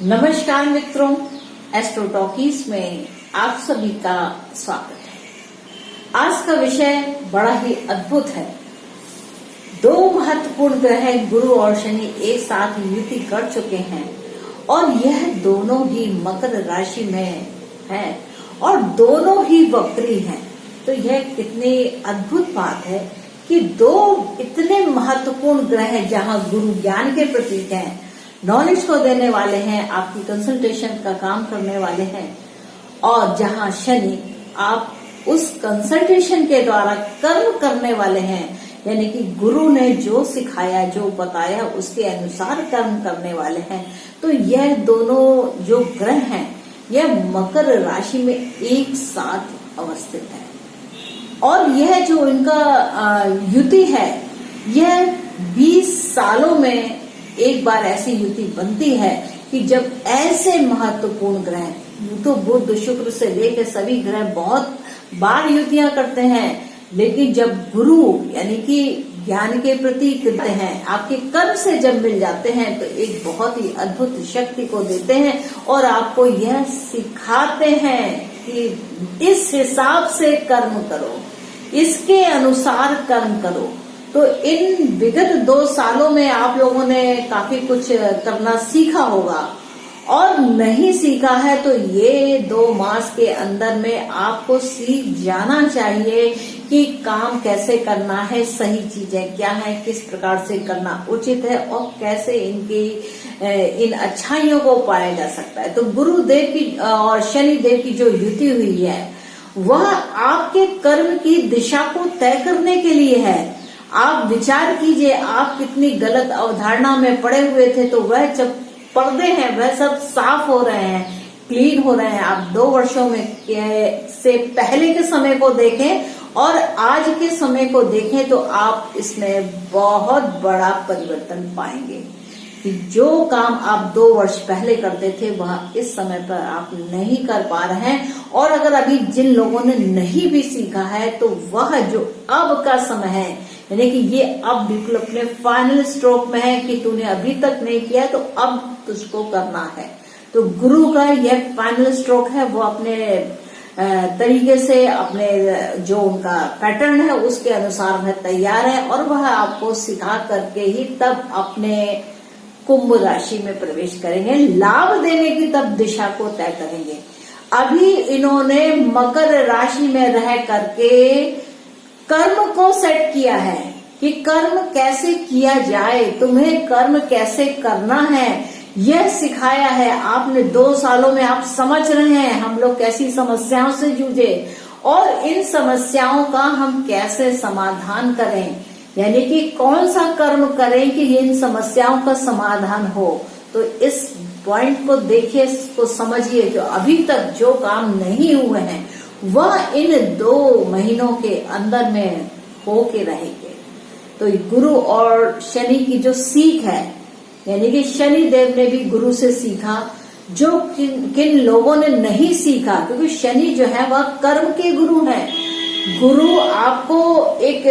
नमस्कार मित्रों, astro talkies में आप सभी का स्वागत है। आज का विषय बड़ा ही अद्भुत है। दो महत्वपूर्ण ग्रह गुरु और शनि एक साथ युति कर चुके हैं और यह दोनों ही मकर राशि में है और दोनों ही वक्री हैं। तो यह कितनी अद्भुत बात है कि दो इतने महत्वपूर्ण ग्रह जहां गुरु ज्ञान के प्रतीक हैं, नॉलेज को देने वाले हैं, आपकी कंसल्टेशन का काम करने वाले हैं, और जहां शनि आप उस कंसल्टेशन के द्वारा कर्म करने वाले हैं, यानी कि गुरु ने जो सिखाया जो बताया उसके अनुसार कर्म करने वाले हैं। तो यह दोनों जो ग्रह हैं यह मकर राशि में एक साथ अवस्थित है और यह जो इनका युति है यह 20 सालों में एक बार ऐसी युति बनती है कि जब ऐसे महत्वपूर्ण ग्रह, तो बुध शुक्र से लेकर सभी ग्रह बहुत बार युतियां करते हैं, लेकिन जब गुरु यानी कि ज्ञान के प्रतीक करते हैं, आपके कर्म से जब मिल जाते हैं तो एक बहुत ही अद्भुत शक्ति को देते हैं और आपको यह सिखाते हैं कि इस हिसाब से कर्म करो, इसके अनुसार कर्म करो। तो इन विगत 2 सालों में आप लोगों ने काफी कुछ करना सीखा होगा और नहीं सीखा है तो ये 2 मास के अंदर में आपको सीख जाना चाहिए कि काम कैसे करना है, सही चीजें क्या है, किस प्रकार से करना उचित है और कैसे इन अच्छाइयों को पाया जा सकता है। तो गुरुदेव की और शनि देव की जो युति हुई है वह आपके कर्म की दिशा को तय करने के लिए है। आप विचार कीजिए, आप कितनी गलत अवधारणा में पड़े हुए थे, तो वह जब पर्दे हैं वह सब साफ हो रहे हैं, क्लीन हो रहे हैं। आप 2 वर्षों में से पहले के समय को देखें और आज के समय को देखें तो आप इसमें बहुत बड़ा परिवर्तन पाएंगे कि जो काम आप 2 वर्ष पहले करते थे वह इस समय पर आप नहीं कर पा रहे हैं। और अगर अभी जिन लोगों ने नहीं भी सीखा है तो वह जो अब का समय है, यानी कि ये अब बिल्कुल अपने फाइनल स्ट्रोक में है कि तूने अभी तक नहीं किया तो अब तुझको करना है। तो गुरु का यह फाइनल स्ट्रोक है, वो अपने तरीके से अपने जो उनका पैटर्न है उसके अनुसार वह तैयार है और वह आपको सिखा करके ही तब अपने कुंभ राशि में प्रवेश करेंगे, लाभ देने की तब दिशा को तय करेंगे। अभी इन्होंने मकर राशि में रह करके कर्म को सेट किया है कि कर्म कैसे किया जाए, तुम्हें कर्म कैसे करना है यह सिखाया है। आपने 2 सालों में आप समझ रहे हैं हम लोग कैसी समस्याओं से जूझे और इन समस्याओं का हम कैसे समाधान करें, यानी कि कौन सा कर्म करें कि इन समस्याओं का समाधान हो। तो इस पॉइंट को देखिए, इसको समझिए। जो अभी तक जो काम नहीं हुए हैं वह इन 2 महीनों के अंदर में होके रहेंगे। तो गुरु और शनि की जो सीख है, यानी कि शनि देव ने भी गुरु से सीखा जो किन लोगों ने नहीं सीखा, क्योंकि शनि जो है वह कर्म के गुरु हैं। गुरु आपको एक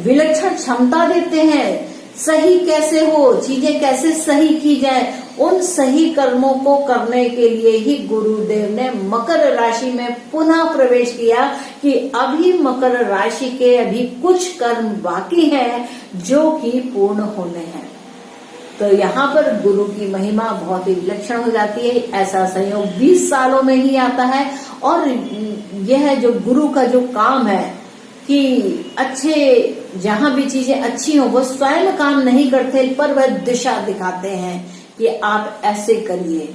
विलक्षण क्षमता देते हैं, सही कैसे हो, चीजें कैसे सही की जाए, उन सही कर्मों को करने के लिए ही गुरुदेव ने मकर राशि में पुनः प्रवेश किया कि अभी मकर राशि के अभी कुछ कर्म बाकी हैं जो कि पूर्ण होने हैं। तो यहाँ पर गुरु की महिमा बहुत ही विलक्षण हो जाती है। ऐसा संयोग 20 सालों में ही आता है और यह जो गुरु का जो काम है कि अच्छे जहां भी चीजें अच्छी हो, वो स्वयं काम नहीं करते पर वह दिशा दिखाते हैं कि आप ऐसे करिए।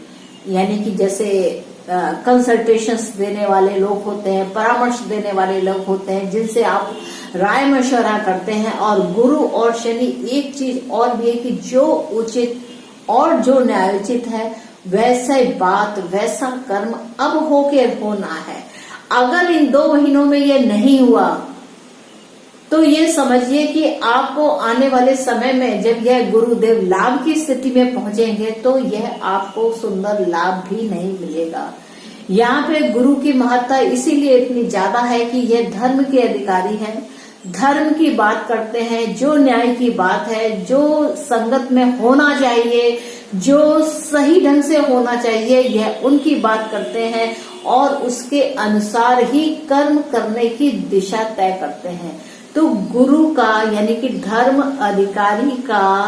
यानी कि जैसे कंसल्टेशंस देने वाले लोग होते हैं, परामर्श देने वाले लोग होते हैं जिनसे आप राय मशवरा करते हैं। और गुरु और शनि एक चीज और भी है कि जो उचित और जो न्यायोचित है वैसे बात वैसा कर्म अब होके होना है। अगर इन 2 महीनों में ये नहीं हुआ तो ये समझिए कि आपको आने वाले समय में जब यह गुरुदेव लाभ की स्थिति में पहुंचेंगे तो यह आपको सुंदर लाभ भी नहीं मिलेगा। यहाँ पे गुरु की महत्ता इसीलिए इतनी ज्यादा है कि यह धर्म के अधिकारी हैं, धर्म की बात करते हैं, जो न्याय की बात है, जो संगत में होना चाहिए, जो सही ढंग से होना चाहिए यह उनकी बात करते हैं और उसके अनुसार ही कर्म करने की दिशा तय करते हैं। तो गुरु का यानी कि धर्म अधिकारी का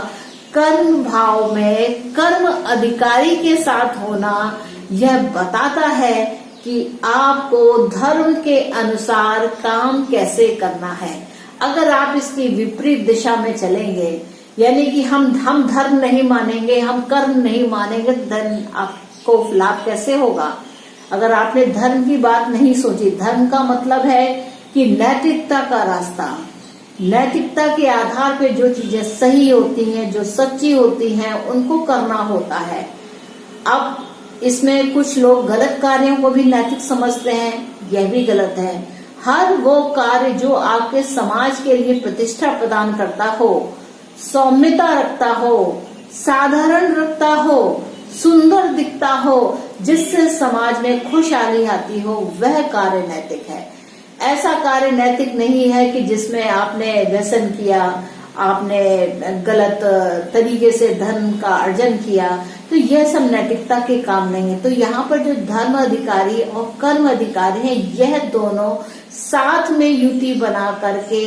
कर्म भाव में कर्म अधिकारी के साथ होना यह बताता है कि आपको धर्म के अनुसार काम कैसे करना है। अगर आप इसकी विपरीत दिशा में चलेंगे यानी कि हम धर्म नहीं मानेंगे, हम कर्म नहीं मानेंगे, धन आपको लाभ कैसे होगा? अगर आपने धर्म की बात नहीं सोची, धर्म का मतलब है कि नैतिकता का रास्ता, नैतिकता के आधार पे जो चीजें सही होती हैं, जो सच्ची होती हैं, उनको करना होता है। अब इसमें कुछ लोग गलत कार्यों को भी नैतिक समझते हैं, यह भी गलत है। हर वो कार्य जो आपके समाज के लिए प्रतिष्ठा प्रदान करता हो, सौम्यता रखता हो, साधारण रखता हो, सुंदर दिखता हो, जिससे समाज में खुशहाली आती हो, वह कार्य नैतिक है। ऐसा कार्य नैतिक नहीं है कि जिसमें आपने व्यसन किया, आपने गलत तरीके से धन का अर्जन किया, तो यह सब नैतिकता के काम नहीं है। तो यहाँ पर जो धर्म अधिकारी और कर्म अधिकारी हैं, यह दोनों साथ में युति बना करके,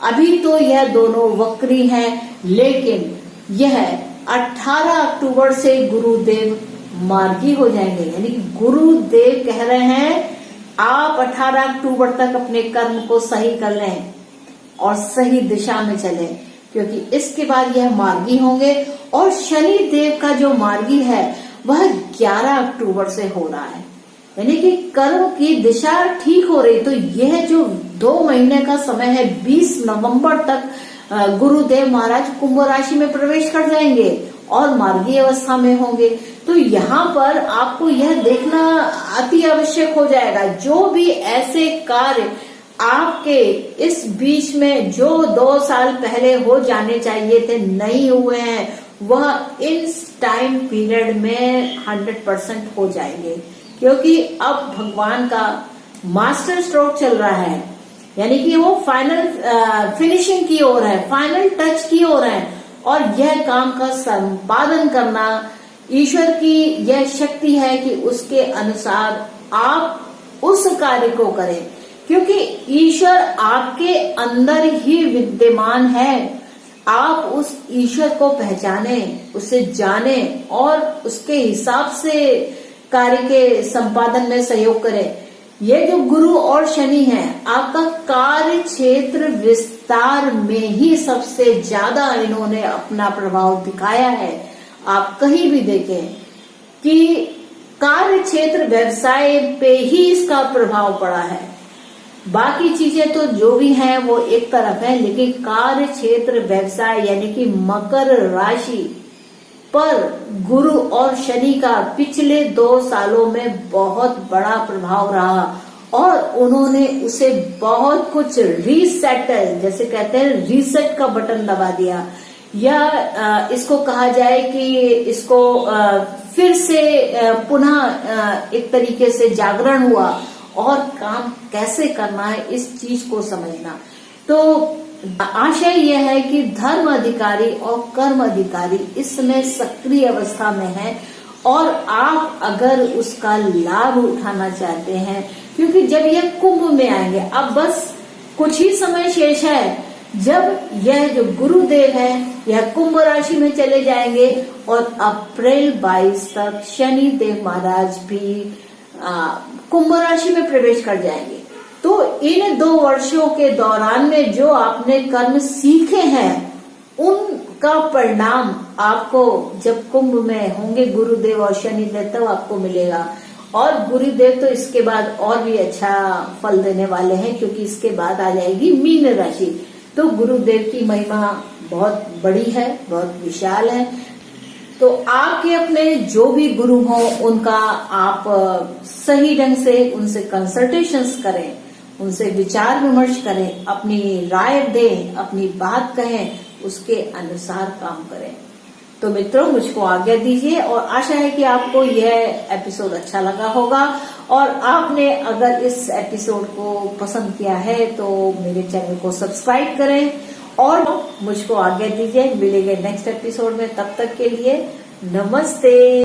अभी तो यह दोनों वक्री हैं, लेकिन यह 18 अक्टूबर से गुरुदेव मार्गी हो जाएंगे। यानी कि गुरुदेव कह रहे हैं आप 18 अक्टूबर तक अपने कर्म को सही कर लें और सही दिशा में चलें, क्योंकि इसके बाद यह मार्गी होंगे। और शनि देव का जो मार्गी है वह 11 अक्टूबर से हो रहा है, यानी कि कर्म की दिशा ठीक हो रही। तो यह जो 2 महीने का समय है, 20 नवंबर तक गुरुदेव महाराज कुंभ राशि में प्रवेश कर जाएंगे और मार्गी अवस्था में होंगे। तो यहाँ पर आपको यह देखना अति आवश्यक हो जाएगा, जो भी ऐसे कार्य आपके इस बीच में जो 2 साल पहले हो जाने चाहिए थे नहीं हुए हैं, वह इस टाइम पीरियड में 100% हो जाएंगे, क्योंकि अब भगवान का मास्टर स्ट्रोक चल रहा है, यानी कि वो फाइनल फिनिशिंग की ओर है, फाइनल टच की ओर है। और यह काम का संपादन करना ईश्वर की यह शक्ति है कि उसके अनुसार आप उस कार्य को करें, क्योंकि ईश्वर आपके अंदर ही विद्यमान है। आप उस ईश्वर को पहचाने, उसे जाने और उसके हिसाब से कार्य के संपादन में सहयोग करें। ये जो गुरु और शनि है, आपका कार्य क्षेत्र विस्तार में ही सबसे ज्यादा इन्होंने अपना प्रभाव दिखाया है। आप कहीं भी देखें कि कार्य क्षेत्र व्यवसाय पे ही इसका प्रभाव पड़ा है। बाकी चीजें तो जो भी हैं वो एक तरफ है, लेकिन कार्य क्षेत्र व्यवसाय यानी कि मकर राशि पर गुरु और शनि का पिछले 2 सालों में बहुत बड़ा प्रभाव रहा और उन्होंने उसे बहुत कुछ रीसेटल, जैसे कहते हैं रीसेट का बटन दबा दिया, या इसको कहा जाए कि इसको फिर से पुनः एक तरीके से जागरण हुआ और काम कैसे करना है इस चीज को समझना। तो आशय यह है कि धर्म अधिकारी और कर्म अधिकारी इस समय सक्रिय अवस्था में है और आप अगर उसका लाभ उठाना चाहते हैं, क्योंकि जब यह कुंभ में आएंगे, अब बस कुछ ही समय शेष है जब यह जो गुरुदेव है यह कुंभ राशि में चले जाएंगे और अप्रैल 22 तक शनि देव महाराज भी कुंभ राशि में प्रवेश कर जाएंगे। तो इन 2 वर्षों के दौरान में जो आपने कर्म सीखे हैं उनका परिणाम आपको जब कुंभ में होंगे गुरुदेव और शनिदेव तब आपको मिलेगा। और गुरुदेव तो इसके बाद और भी अच्छा फल देने वाले हैं, क्योंकि इसके बाद आ जाएगी मीन राशि। तो गुरुदेव की महिमा बहुत बड़ी है, बहुत विशाल है। तो आपके अपने जो भी गुरु हो उनका आप सही ढंग से उनसे कंसल्टेशंस करें, उनसे विचार विमर्श करें, अपनी राय दें, अपनी बात कहें, उसके अनुसार काम करें। तो मित्रों, मुझको आज्ञा दीजिए और आशा है कि आपको यह एपिसोड अच्छा लगा होगा और आपने अगर इस एपिसोड को पसंद किया है तो मेरे चैनल को सब्सक्राइब करें और मुझको आज्ञा दीजिए। मिलेंगे नेक्स्ट एपिसोड में, तब तक के लिए नमस्ते।